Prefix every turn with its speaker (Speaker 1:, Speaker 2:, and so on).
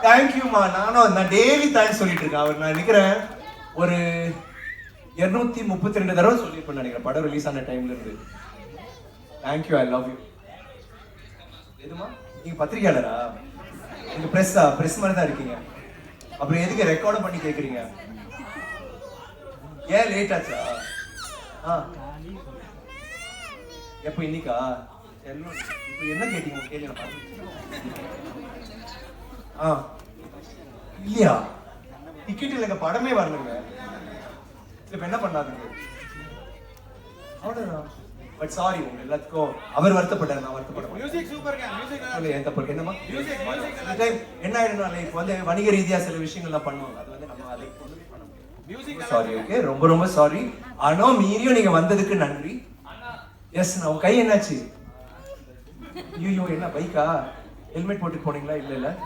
Speaker 1: தேங்க்யூமா. நான் daily thanks சொல்லிட்டு இருக்கேன். அவர் நான் நினைக்கிறேன் ஒரு 232 தடவை சொல்லியிருப்பேன் நினைக்கிறேன் படம் ரிலீஸ் ஆன டைம்ல இருந்து. Thank you, I love you. எதுமா நீங்க பத்திரிகையாளரா? நீங்க பிரஸ் மாதிரி தான் இருக்கீங்க. அப்புறம் எதுக்கு ரெக்கார்டும் பண்ணி கேக்குறீங்க? ஏன் லேட் ஆச்சா? எப்போ இன்னைக்கா? இப்போ என்ன கேட்டீங்க கேள்வி? இல்லையா? டிக்கெட் இல்லைங்க, படமே வரலங்க. இப்ப என்ன பண்ணாதுங்க? அவ்வளவுதான். பட் சாரி உங்க எல்லாத்துக்கும். அவர் வருத்தப்பட்டார், நான் வருத்தப்பட்டேன்.
Speaker 2: மியூசிக் சூப்பர்ங்க. மியூசிக்
Speaker 1: இல்ல ஏன் தப்பு என்னமா? என்ன ஆயிடும்னா இப்போ வந்து வணிக ரீதியா சில விஷயங்கள்லாம் பண்ணுவாங்க. அது வந்து நம்ம அதை பண்ண முடியும். சாரி, ஓகே, ரொம்ப ரொம்ப சாரி. ஆனா மீறியும் நீங்க வந்ததுக்கு நன்றி. எஸ், நான் கை என்னாச்சு? ஐயோ, என்ன பைக்கா? ஹெல்மெட் போட்டு போனீங்களா? இல்ல